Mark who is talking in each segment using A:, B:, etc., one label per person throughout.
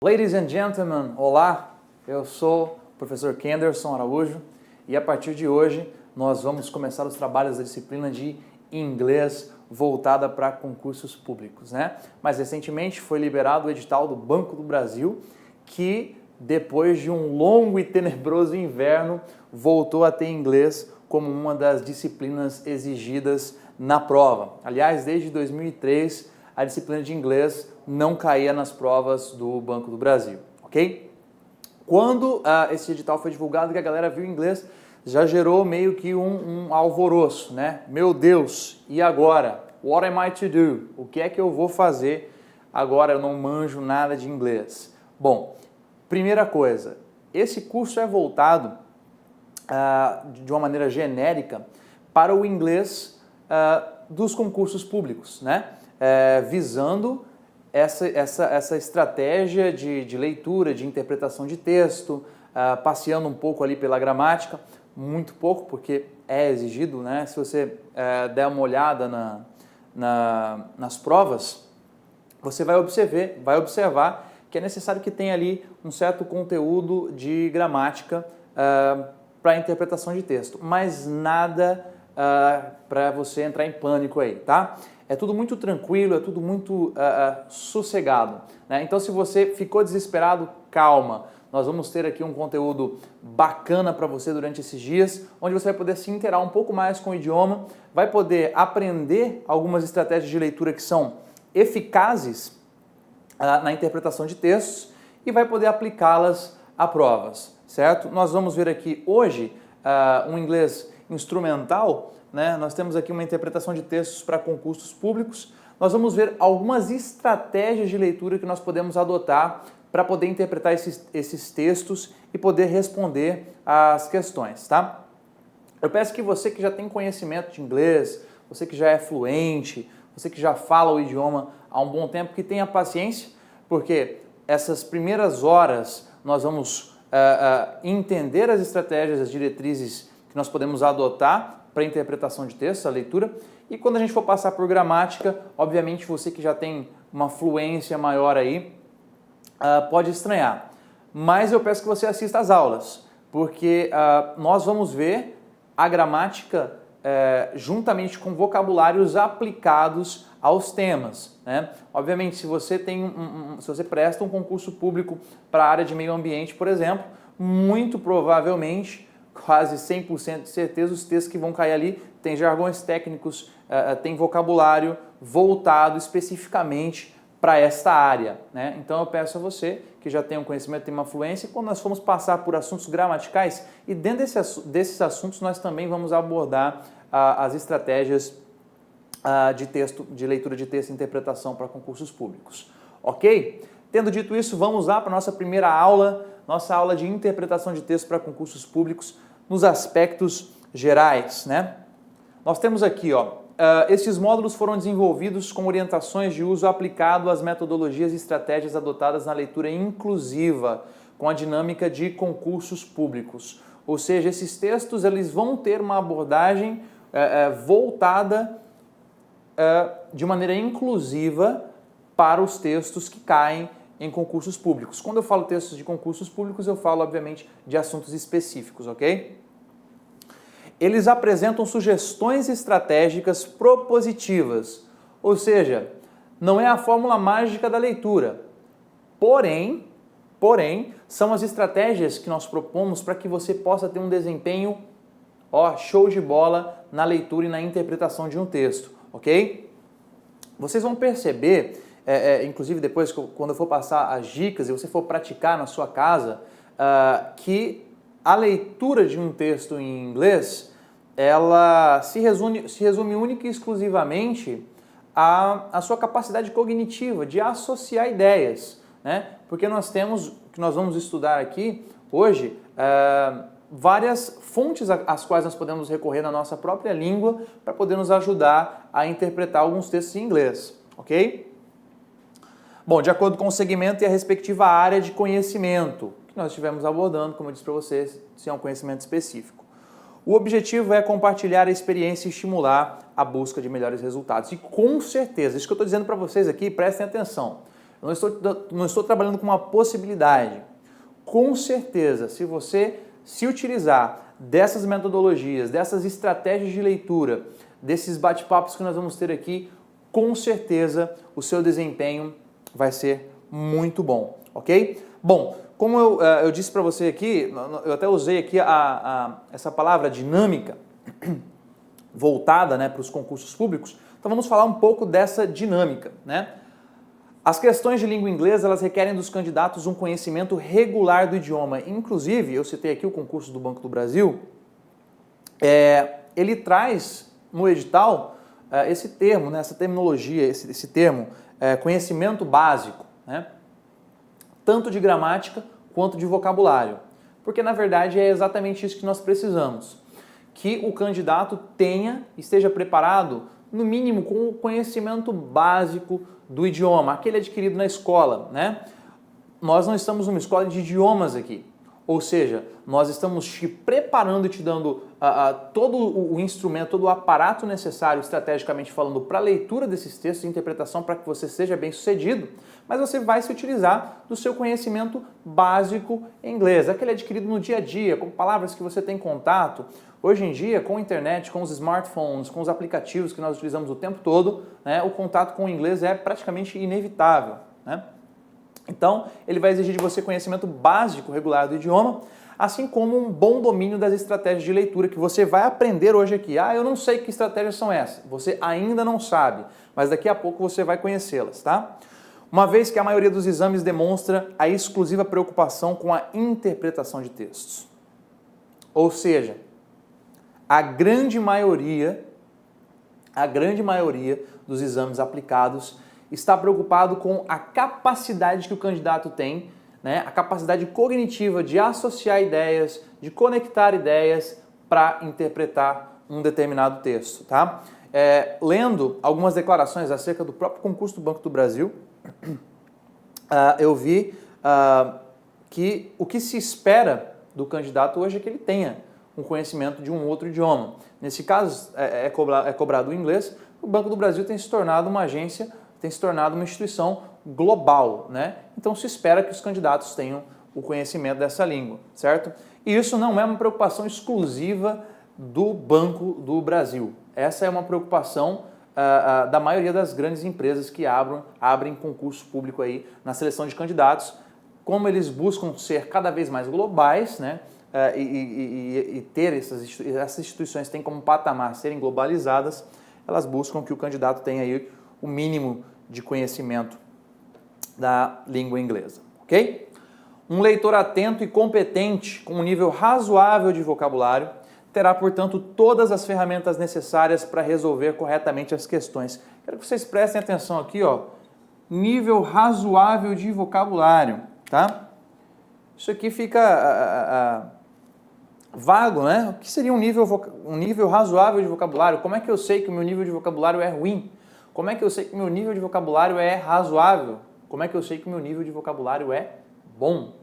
A: Ladies and gentlemen, olá, eu sou o professor Kenderson Araújo e a partir de hoje nós vamos começar os trabalhos da disciplina de inglês voltada para concursos públicos, né? Mas recentemente foi liberado o edital do Banco do Brasil que depois de um longo e tenebroso inverno voltou a ter inglês como uma das disciplinas exigidas na prova. Aliás, desde 2003 a disciplina de inglês não caía nas provas do Banco do Brasil, ok? Quando esse edital foi divulgado, que a galera viu inglês, já gerou meio que um alvoroço, né? Meu Deus, e agora? What am I to do? O que é que eu vou fazer agora? Eu não manjo nada de inglês. Bom, primeira coisa, esse curso é voltado de uma maneira genérica para o inglês dos concursos públicos, né? Visando essa estratégia de leitura, de interpretação de texto, passeando um pouco ali pela gramática, muito pouco, porque é exigido, né? Se você der uma olhada nas provas, você vai observar que é necessário que tenha ali um certo conteúdo de gramática para interpretação de texto, mas nada para você entrar em pânico aí, tá? É tudo muito tranquilo, é tudo muito sossegado, né? Então, se você ficou desesperado, calma. Nós vamos ter aqui um conteúdo bacana para você durante esses dias, onde você vai poder se inteirar um pouco mais com o idioma, vai poder aprender algumas estratégias de leitura que são eficazes na interpretação de textos e vai poder aplicá-las a provas, certo? Nós vamos ver aqui hoje um inglês instrumental, né? Nós temos aqui uma interpretação de textos para concursos públicos. Nós vamos ver algumas estratégias de leitura que nós podemos adotar para poder interpretar esses textos e poder responder às questões, tá? Eu peço que você que já tem conhecimento de inglês, você que já é fluente, você que já fala o idioma há um bom tempo, que tenha paciência, porque essas primeiras horas nós vamos entender as estratégias, as diretrizes que nós podemos adotar para a interpretação de texto, a leitura, e quando a gente for passar por gramática, obviamente você que já tem uma fluência maior aí, pode estranhar. Mas eu peço que você assista às aulas, porque nós vamos ver a gramática juntamente com vocabulários aplicados aos temas, né? Obviamente, se você se você presta um concurso público para a área de meio ambiente, por exemplo, muito provavelmente, quase 100% de certeza, os textos que vão cair ali tem jargões técnicos, tem vocabulário voltado especificamente para esta área, né? Então eu peço a você que já tem um conhecimento, tem uma fluência, quando nós formos passar por assuntos gramaticais, e dentro desses assuntos nós também vamos abordar as estratégias de leitura de texto e interpretação para concursos públicos, ok? Tendo dito isso, vamos lá para a nossa primeira aula, nossa aula de interpretação de texto para concursos públicos nos aspectos gerais, né? Nós temos aqui, estes módulos foram desenvolvidos com orientações de uso aplicado às metodologias e estratégias adotadas na leitura inclusiva, com a dinâmica de concursos públicos. Ou seja, esses textos eles vão ter uma abordagem voltada de maneira inclusiva para os textos que caem em concursos públicos. Quando eu falo textos de concursos públicos, eu falo, obviamente, de assuntos específicos, ok? Eles apresentam sugestões estratégicas propositivas, ou seja, não é a fórmula mágica da leitura, porém, são as estratégias que nós propomos para que você possa ter um desempenho, show de bola na leitura e na interpretação de um texto, ok? Vocês vão perceber, inclusive depois quando eu for passar as dicas e você for praticar na sua casa, que a leitura de um texto em inglês, ela se resume única e exclusivamente à sua capacidade cognitiva de associar ideias, né? Porque nós temos, que nós vamos estudar aqui hoje, várias fontes às quais nós podemos recorrer na nossa própria língua para poder nos ajudar a interpretar alguns textos em inglês, ok? Bom, de acordo com o segmento e a respectiva área de conhecimento que nós estivemos abordando, como eu disse para vocês, se é um conhecimento específico. O objetivo é compartilhar a experiência e estimular a busca de melhores resultados. E com certeza, isso que eu estou dizendo para vocês aqui, prestem atenção. Não estou trabalhando com uma possibilidade. Com certeza, se você se utilizar dessas metodologias, dessas estratégias de leitura, desses bate-papos que nós vamos ter aqui, com certeza o seu desempenho vai ser muito bom, ok? Bom, como eu disse para você aqui, eu até usei aqui essa palavra dinâmica, voltada, né, para os concursos públicos, então vamos falar um pouco dessa dinâmica, né? As questões de língua inglesa, elas requerem dos candidatos um conhecimento regular do idioma. Inclusive, eu citei aqui o concurso do Banco do Brasil, ele traz no edital esse termo, né, essa terminologia, esse termo, conhecimento básico, né, tanto de gramática quanto de vocabulário. Porque, na verdade, é exatamente isso que nós precisamos. Que o candidato esteja preparado, no mínimo, com o conhecimento básico do idioma, aquele adquirido na escola, né? Nós não estamos numa escola de idiomas aqui, ou seja, nós estamos te preparando e te dando todo o instrumento, todo o aparato necessário, estrategicamente falando, para a leitura desses textos de interpretação, para que você seja bem sucedido, mas você vai se utilizar do seu conhecimento básico em inglês, aquele adquirido no dia a dia, com palavras que você tem contato. Hoje em dia, com a internet, com os smartphones, com os aplicativos que nós utilizamos o tempo todo, né, o contato com o inglês é praticamente inevitável, né? Então, ele vai exigir de você conhecimento básico regular do idioma, assim como um bom domínio das estratégias de leitura que você vai aprender hoje aqui. Eu não sei que estratégias são essas. Você ainda não sabe, mas daqui a pouco você vai conhecê-las, tá? Uma vez que a maioria dos exames demonstra a exclusiva preocupação com a interpretação de textos. Ou seja, a grande maioria dos exames aplicados está preocupado com a capacidade que o candidato tem, né, a capacidade cognitiva de associar ideias, de conectar ideias para interpretar um determinado texto, tá? Lendo algumas declarações acerca do próprio concurso do Banco do Brasil, eu vi que o que se espera do candidato hoje é que ele tenha um conhecimento de um outro idioma. Nesse caso, é cobrado o inglês. O Banco do Brasil tem se tornado uma agência, tem se tornado uma instituição global, né? Então se espera que os candidatos tenham o conhecimento dessa língua, certo? E isso não é uma preocupação exclusiva do Banco do Brasil. Essa é uma preocupação da maioria das grandes empresas que abrem concurso público aí na seleção de candidatos. Como eles buscam ser cada vez mais globais, né? E ter essas instituições têm como patamar serem globalizadas, elas buscam que o candidato tenha aí o mínimo de conhecimento da língua inglesa, ok? Um leitor atento e competente, com um nível razoável de vocabulário, terá, portanto, todas as ferramentas necessárias para resolver corretamente as questões. Quero que vocês prestem atenção aqui, ó, nível razoável de vocabulário, tá? Isso aqui fica vago, né? O que seria um nível razoável de vocabulário? Como é que eu sei que o meu nível de vocabulário é ruim? Como é que eu sei que o meu nível de vocabulário é razoável? Como é que eu sei que o meu nível de vocabulário é bom?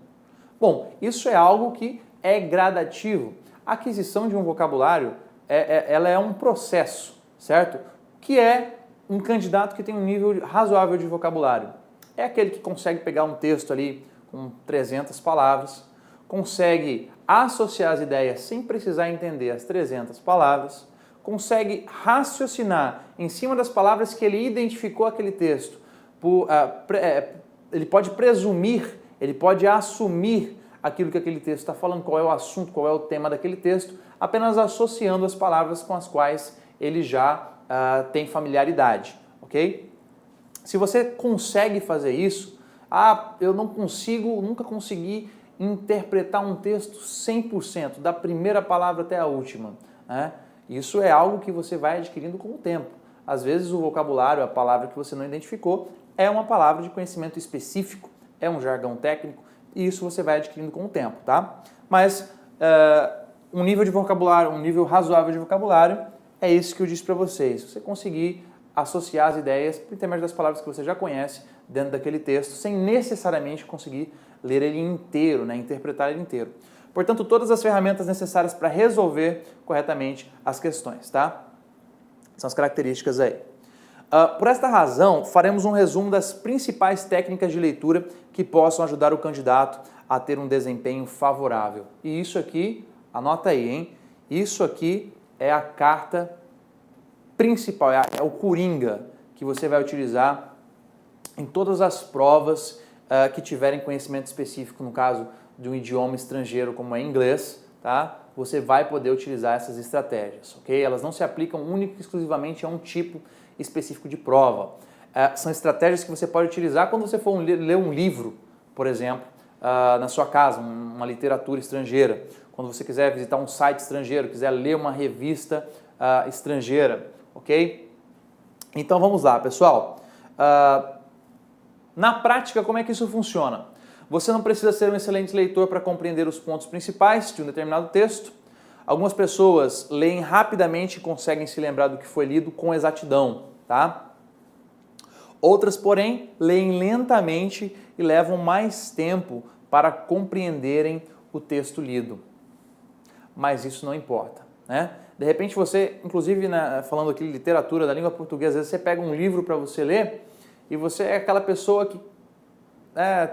A: Bom, isso é algo que é gradativo. A aquisição de um vocabulário, ela é um processo, certo? Que é um candidato que tem um nível razoável de vocabulário. É aquele que consegue pegar um texto ali com 300 palavras, consegue associar as ideias sem precisar entender as 300 palavras, consegue raciocinar em cima das palavras que ele identificou aquele texto. Ele pode presumir, ele pode assumir aquilo que aquele texto está falando, qual é o assunto, qual é o tema daquele texto, apenas associando as palavras com as quais ele já tem familiaridade, ok? Se você consegue fazer isso, eu nunca consegui interpretar um texto 100%, da primeira palavra até a última, né? Isso é algo que você vai adquirindo com o tempo. Às vezes o vocabulário, a palavra que você não identificou, é uma palavra de conhecimento específico, é um jargão técnico, e isso você vai adquirindo com o tempo, tá? Mas um nível de vocabulário, um nível razoável de vocabulário, é isso que eu disse para vocês. Se você conseguir associar as ideias por intermédio das palavras que você já conhece dentro daquele texto, sem necessariamente conseguir ler ele inteiro, né? Interpretar ele inteiro. Portanto, todas as ferramentas necessárias para resolver corretamente as questões, tá? São as características aí. Por esta razão, faremos um resumo das principais técnicas de leitura que possam ajudar o candidato a ter um desempenho favorável. E isso aqui, anota aí, hein? Isso aqui é a carta principal, é o coringa que você vai utilizar em todas as provas que tiverem conhecimento específico, no caso de um idioma estrangeiro como é inglês, tá? Você vai poder utilizar essas estratégias, ok? Elas não se aplicam única e exclusivamente a um tipo específico de prova. São estratégias que você pode utilizar quando você for ler um livro, por exemplo, na sua casa, uma literatura estrangeira. Quando você quiser visitar um site estrangeiro, quiser ler uma revista estrangeira, ok? Então vamos lá, pessoal. Na prática, como é que isso funciona? Você não precisa ser um excelente leitor para compreender os pontos principais de um determinado texto. Algumas pessoas leem rapidamente e conseguem se lembrar do que foi lido com exatidão, tá? Outras, porém, leem lentamente e levam mais tempo para compreenderem o texto lido. Mas isso não importa, né? De repente você, inclusive falando aqui de literatura da língua portuguesa, às vezes você pega um livro para você ler e você é aquela pessoa que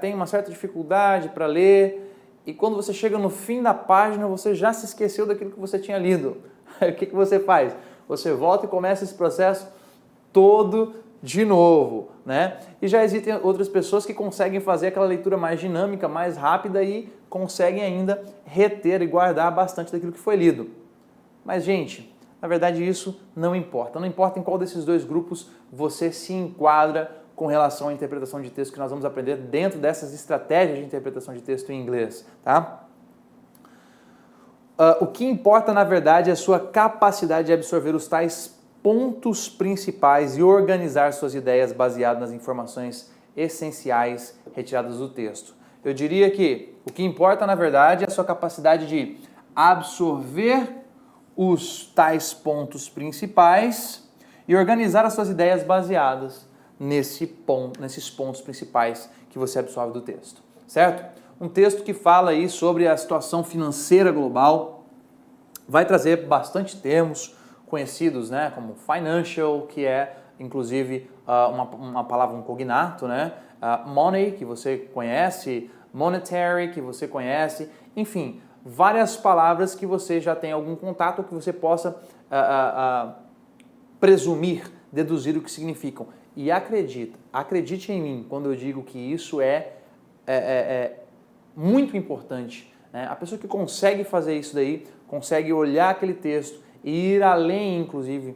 A: tem uma certa dificuldade para ler e quando você chega no fim da página você já se esqueceu daquilo que você tinha lido. O que você faz? Você volta e começa esse processo todo de novo, né? E já existem outras pessoas que conseguem fazer aquela leitura mais dinâmica, mais rápida e conseguem ainda reter e guardar bastante daquilo que foi lido. Mas, gente, na verdade isso não importa. Não importa em qual desses dois grupos você se enquadra com relação à interpretação de texto que nós vamos aprender dentro dessas estratégias de interpretação de texto em inglês, tá? O que importa, na verdade, é a sua capacidade de absorver os tais pontos principais e organizar suas ideias baseadas nas informações essenciais retiradas do texto. Eu diria que o que importa, na verdade, é a sua capacidade de absorver os tais pontos principais e organizar as suas ideias baseadas nesses pontos principais que você absorve do texto, certo? Um texto que fala aí sobre a situação financeira global vai trazer bastante termos conhecidos, né, como financial, que é inclusive uma palavra, um cognato, né? Money, que você conhece, monetary, que você conhece, enfim, várias palavras que você já tem algum contato, que você possa presumir, deduzir o que significam. E acredite em mim quando eu digo que isso é muito importante, né? A pessoa que consegue fazer isso daí, consegue olhar aquele texto e ir além, inclusive,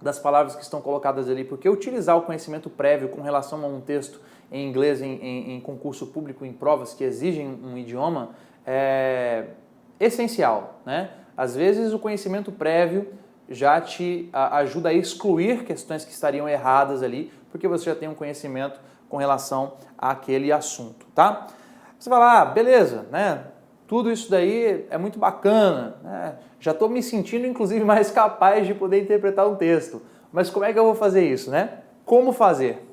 A: das palavras que estão colocadas ali, porque utilizar o conhecimento prévio com relação a um texto em inglês, em concurso público, em provas que exigem um idioma, é essencial, né? Às vezes o conhecimento prévio já te ajuda a excluir questões que estariam erradas ali, porque você já tem um conhecimento com relação àquele assunto, tá? Você fala, beleza, né? Tudo isso daí é muito bacana, né? Já estou me sentindo, inclusive, mais capaz de poder interpretar um texto. Mas como é que eu vou fazer isso, né? Como fazer?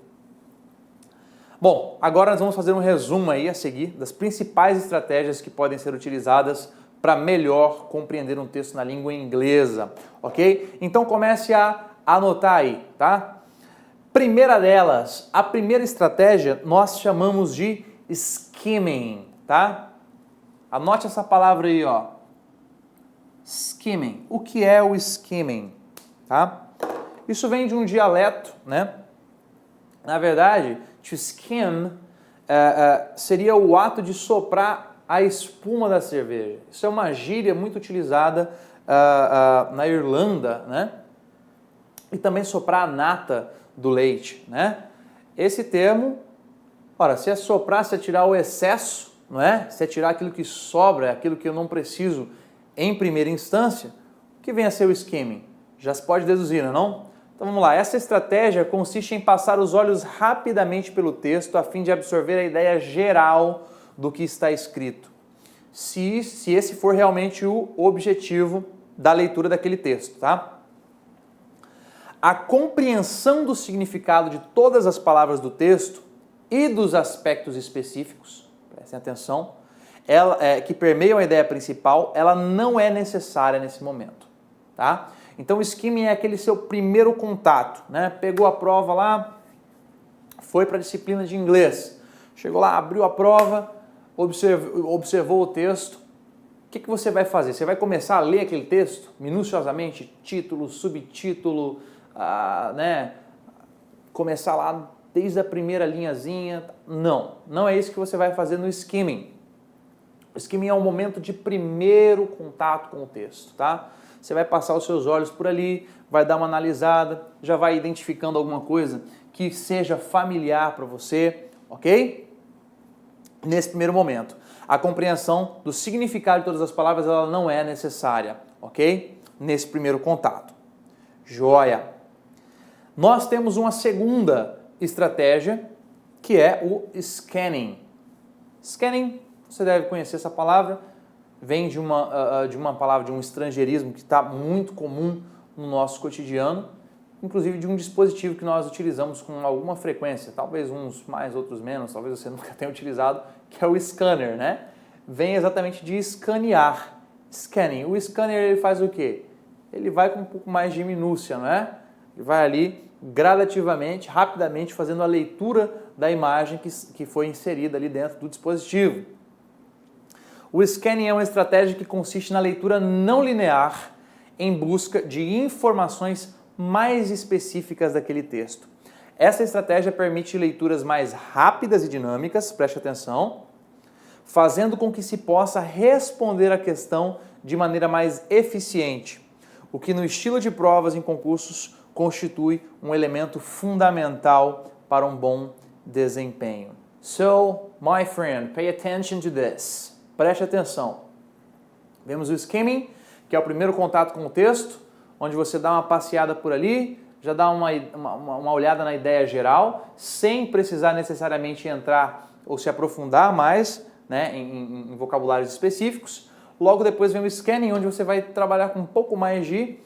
A: Bom, agora nós vamos fazer um resumo aí a seguir das principais estratégias que podem ser utilizadas para melhor compreender um texto na língua inglesa, ok? Então comece a anotar aí, tá? Primeira delas, a primeira estratégia nós chamamos de skimming, tá? Anote essa palavra aí, ó. Skimming. O que é o skimming, tá? Isso vem de um dialeto, né? Na verdade, to skim seria o ato de soprar a espuma da cerveja. Isso é uma gíria muito utilizada na Irlanda, né? E também soprar a nata do leite, né? Esse termo, ora, se é soprar, se é tirar o excesso, não é? Se é tirar aquilo que sobra, aquilo que eu não preciso em primeira instância, o que vem a ser o skimming? Já se pode deduzir, não é não? Então vamos lá, essa estratégia consiste em passar os olhos rapidamente pelo texto a fim de absorver a ideia geral do que está escrito, se esse for realmente o objetivo da leitura daquele texto, tá? A compreensão do significado de todas as palavras do texto e dos aspectos específicos, prestem atenção, que permeiam a ideia principal, ela não é necessária nesse momento, tá? Então o skimming é aquele seu primeiro contato, né? Pegou a prova lá, foi para a disciplina de inglês, chegou lá, abriu a prova, observou o texto. O que você vai fazer? Você vai começar a ler aquele texto minuciosamente, título, subtítulo, né? Começar lá desde a primeira linhazinha. Não é isso que você vai fazer no skimming. O skimming é um momento de primeiro contato com o texto, tá? Você vai passar os seus olhos por ali, vai dar uma analisada, já vai identificando alguma coisa que seja familiar para você, ok? Nesse primeiro momento. A compreensão do significado de todas as palavras ela não é necessária, ok? Nesse primeiro contato. Joia! Nós temos uma segunda estratégia, que é o scanning. Scanning, você deve conhecer essa palavra, vem de uma palavra, de um estrangeirismo que está muito comum no nosso cotidiano, inclusive de um dispositivo que nós utilizamos com alguma frequência, talvez uns mais, outros menos, talvez você nunca tenha utilizado, que é o scanner, né? Vem exatamente de escanear. Scanning. O scanner ele faz o quê? Ele vai com um pouco mais de minúcia, não é? Ele vai ali gradativamente, rapidamente, fazendo a leitura da imagem que foi inserida ali dentro do dispositivo. O scanning é uma estratégia que consiste na leitura não linear em busca de informações mais específicas daquele texto. Essa estratégia permite leituras mais rápidas e dinâmicas, preste atenção, fazendo com que se possa responder a questão de maneira mais eficiente, o que no estilo de provas em concursos constitui um elemento fundamental para um bom desempenho. So, my friend, pay attention to this. Preste atenção. Vemos o skimming, que é o primeiro contato com o texto, onde você dá uma passeada por ali, já dá uma olhada na ideia geral, sem precisar necessariamente entrar ou se aprofundar mais, né, em vocabulários específicos. Logo depois vem o scanning, onde você vai trabalhar com um pouco mais de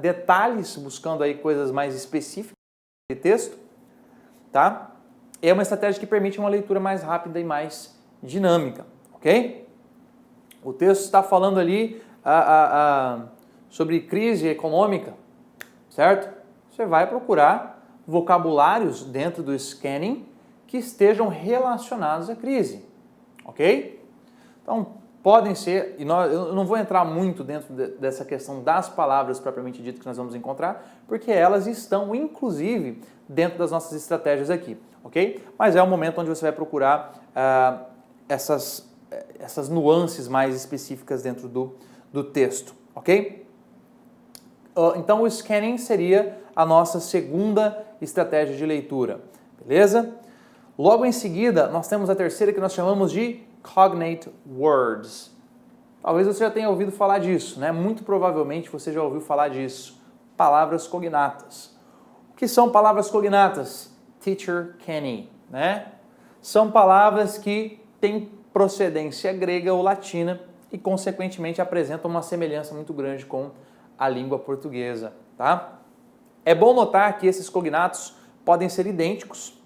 A: detalhes, buscando aí coisas mais específicas de texto, tá? É uma estratégia que permite uma leitura mais rápida e mais dinâmica, ok? O texto está falando ali sobre crise econômica, certo? Você vai procurar vocabulários dentro do scanning que estejam relacionados à crise, ok? Então, podem ser, e eu não vou entrar muito dentro dessa questão das palavras propriamente dito que nós vamos encontrar, porque elas estão, inclusive, dentro das nossas estratégias aqui, ok? Mas é o momento onde você vai procurar essas nuances mais específicas dentro do texto, ok? Então, o scanning seria a nossa segunda estratégia de leitura, beleza? Logo em seguida, nós temos a terceira que nós chamamos de Cognate Words. Talvez você já tenha ouvido falar disso, né? Muito provavelmente você já ouviu falar disso. Palavras cognatas. O que são palavras cognatas? Teacher Kenny, né? São palavras que têm procedência grega ou latina e, consequentemente, apresentam uma semelhança muito grande com a língua portuguesa, tá? É bom notar que esses cognatos podem ser idênticos,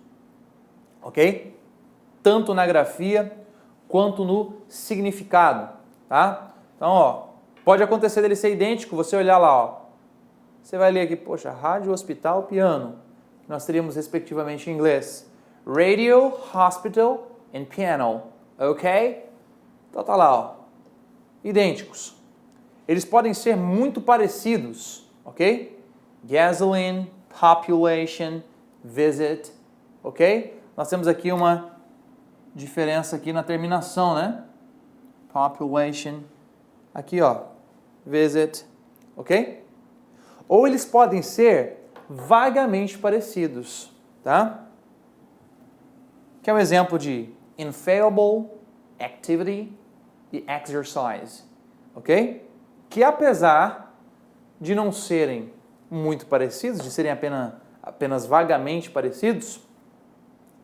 A: ok? Tanto na grafia quanto no significado, tá? Então, ó, pode acontecer dele ser idêntico, você olhar lá, ó, você vai ler aqui, poxa, rádio, hospital, piano, nós teríamos respectivamente em inglês, radio, hospital and piano, ok? Então tá lá, ó, idênticos. Eles podem ser muito parecidos, ok? Gasoline, population, visit, ok? Nós temos aqui uma diferença aqui na terminação, né? Population, aqui ó, visit, ok? Ou eles podem ser vagamente parecidos, tá? Que é um exemplo de infallible, activity e exercise, ok? Que apesar de não serem muito parecidos, de serem apenas vagamente parecidos,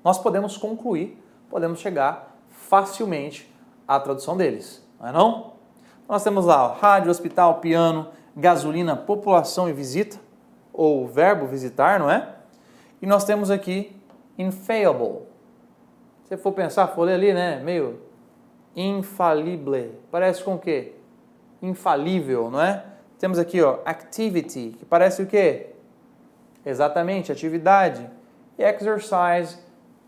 A: nós podemos concluir, podemos chegar facilmente à tradução deles, não é não? Nós temos lá ó, rádio, hospital, piano, gasolina, população e visita, ou verbo visitar, não é? E nós temos aqui infallible. Se você for pensar, for ler ali, né, meio infalible, parece com o quê? Infalível, não é? Temos aqui, ó, activity, que parece o quê? Exatamente, atividade. E exercise,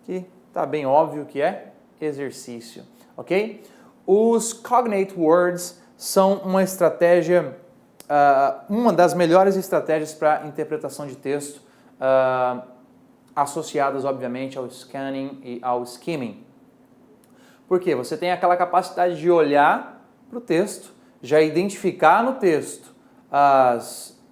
A: que tá bem óbvio que é exercício, ok? Os cognate words são uma estratégia, uma das melhores estratégias para interpretação de texto, associadas, obviamente, ao scanning e ao skimming. Por quê? Você tem aquela capacidade de olhar para o texto, já identificar no texto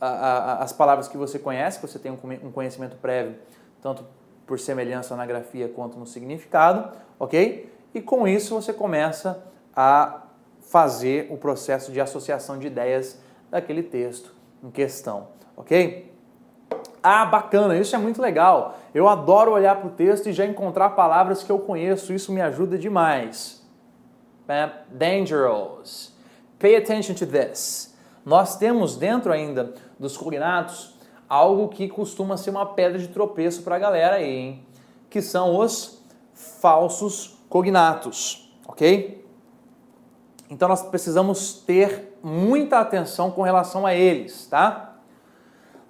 A: as palavras que você conhece, que você tem um conhecimento prévio, tanto por semelhança na grafia quanto no significado, ok? E com isso você começa a fazer o processo de associação de ideias daquele texto em questão, ok? Ah, bacana, isso é muito legal. Eu adoro olhar para o texto e já encontrar palavras que eu conheço, isso me ajuda demais. Dangerous. Pay attention to this. Nós temos dentro ainda dos cognatos algo que costuma ser uma pedra de tropeço para a galera aí, hein? Que são os falsos cognatos, ok? Então nós precisamos ter muita atenção com relação a eles, tá?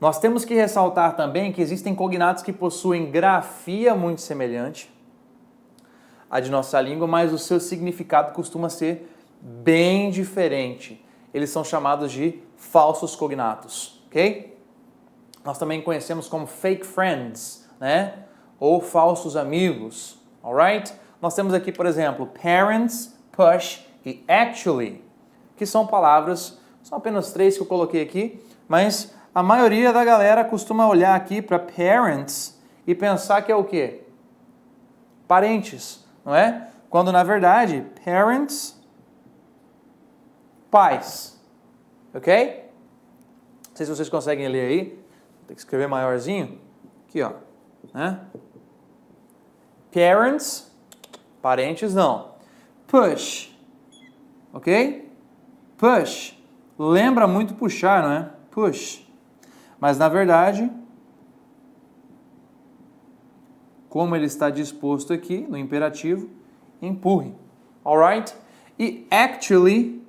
A: Nós temos que ressaltar também que existem cognatos que possuem grafia muito semelhante à de nossa língua, mas o seu significado costuma ser bem diferente. Eles são chamados de falsos cognatos, ok? Nós também conhecemos como fake friends, né? Ou falsos amigos, alright? Nós temos aqui, por exemplo, parents, push e actually, que são palavras, são apenas 3 que eu coloquei aqui, mas a maioria da galera costuma olhar aqui para parents e pensar que é o quê? Parentes, não é? Quando na verdade, parents, pais, ok? Não sei se vocês conseguem ler aí. Tem que escrever maiorzinho. Aqui, ó. Né? Parents, parentes não. Push, ok? Push, lembra muito puxar, não é? Push. Mas na verdade, como ele está disposto aqui no imperativo, empurre. Alright? E actually,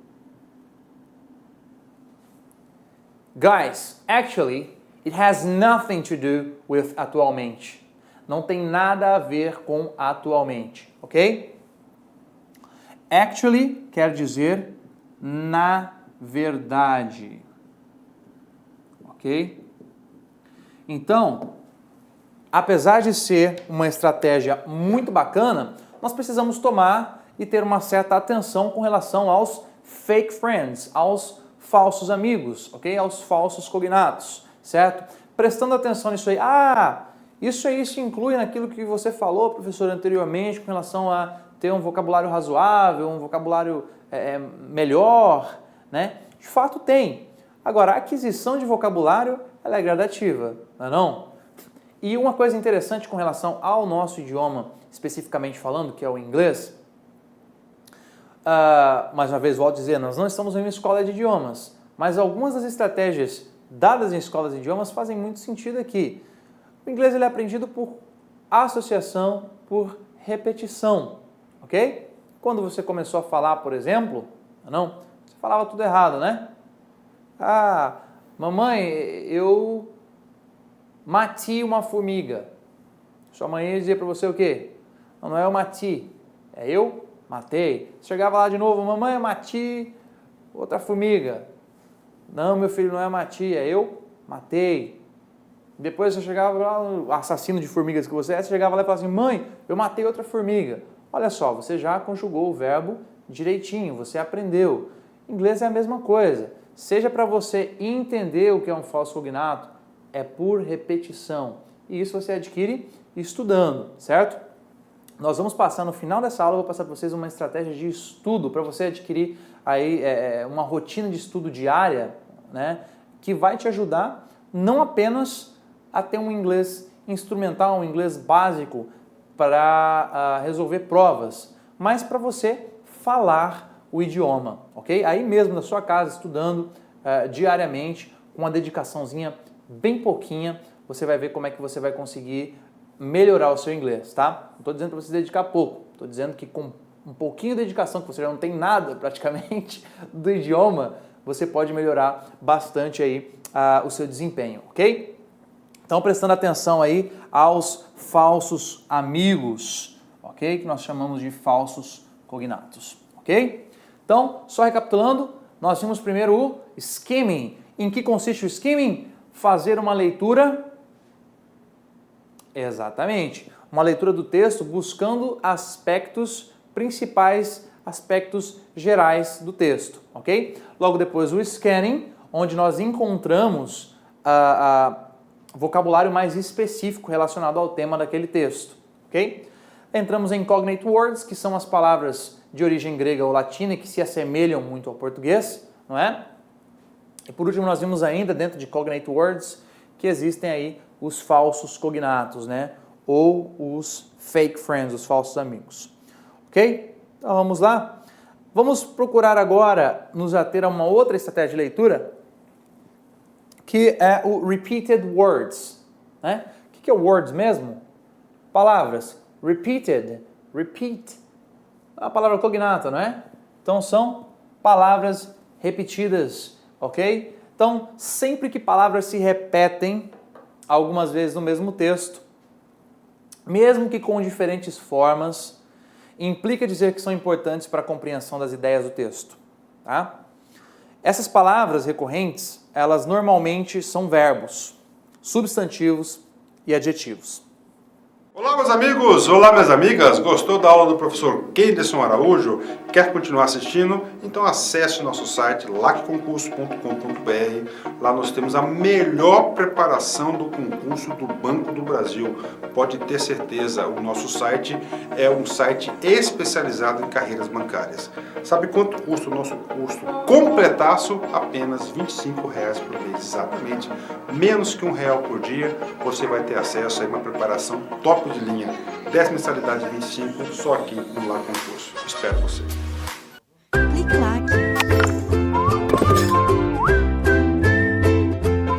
A: guys, actually, it has nothing to do with atualmente. Não tem nada a ver com atualmente, ok? Actually quer dizer na verdade, ok? Então, apesar de ser uma estratégia muito bacana, nós precisamos tomar e ter uma certa atenção com relação aos fake friends, aos falsos amigos, ok? Aos falsos cognatos. Certo? Prestando atenção nisso aí. Isso aí se inclui naquilo que você falou, professor, anteriormente, com relação a ter um vocabulário razoável, um vocabulário melhor, né? De fato tem. Agora, a aquisição de vocabulário, ela é gradativa, não é não? E uma coisa interessante com relação ao nosso idioma, especificamente falando, que é o inglês, mais uma vez, volto a dizer, nós não estamos em uma escola de idiomas, mas algumas das estratégias dadas em escolas de idiomas fazem muito sentido aqui. O inglês ele é aprendido por associação, por repetição, ok? Quando você começou a falar, por exemplo, você falava tudo errado, né? Mamãe, eu matei uma formiga. Sua mãe ia dizer para você o quê? Não é eu matei, é eu matei. Você chegava lá de novo, mamãe, eu matei outra formiga. Não, meu filho, não é matei, é eu matei. Depois você chegava lá, o assassino de formigas que você é, você chegava lá e falava assim, mãe, eu matei outra formiga. Olha só, você já conjugou o verbo direitinho, você aprendeu. Em inglês é a mesma coisa. Seja para você entender o que é um falso cognato, é por repetição. E isso você adquire estudando, certo? Nós vamos passar no final dessa aula, eu vou passar para vocês uma estratégia de estudo para você adquirir aí uma rotina de estudo diária, né, que vai te ajudar não apenas a ter um inglês instrumental, um inglês básico para resolver provas, mas para você falar o idioma, ok? Aí mesmo na sua casa, estudando diariamente, com uma dedicaçãozinha bem pouquinha, você vai ver como é que você vai conseguir melhorar o seu inglês, tá? Não estou dizendo para você se dedicar pouco, estou dizendo que com um pouquinho de dedicação, que você já não tem nada praticamente do idioma, você pode melhorar bastante aí o seu desempenho, ok? Então, prestando atenção aí aos falsos amigos, ok? Que nós chamamos de falsos cognatos, ok? Então, só recapitulando, nós vimos primeiro o skimming. Em que consiste o skimming? Fazer uma leitura... Exatamente. Uma leitura do texto buscando aspectos principais, aspectos gerais do texto, ok? Logo depois o scanning, onde nós encontramos vocabulário mais específico relacionado ao tema daquele texto, ok? Entramos em cognate words, que são as palavras de origem grega ou latina que se assemelham muito ao português, não é? E por último nós vimos ainda dentro de cognate words que existem aí os falsos cognatos, né? Ou os fake friends, os falsos amigos. Ok? Então vamos lá. Vamos procurar agora nos ater a uma outra estratégia de leitura, que é o repeated words. Né? O que é words mesmo? Palavras. Repeated. Repeat. A palavra cognata, não é? Então são palavras repetidas. Ok? Então, sempre que palavras se repetem algumas vezes no mesmo texto, mesmo que com diferentes formas, implica dizer que são importantes para a compreensão das ideias do texto. Tá? Essas palavras recorrentes, elas normalmente são verbos, substantivos e adjetivos.
B: Olá, meus amigos! Olá, minhas amigas! Gostou da aula do professor Kenderson Araújo? Quer continuar assistindo? Então acesse o nosso site lacconcurso.com.br. Lá nós temos a melhor preparação do concurso do Banco do Brasil. Pode ter certeza, o nosso site é um site especializado em carreiras bancárias. Sabe quanto custa o nosso curso completaço? Apenas R$ 25 por mês, exatamente. Menos que R$1 por dia, você vai ter acesso a uma preparação top de linha. 10 mensalidades de 25, só aqui no Lá Concurso. Espero você.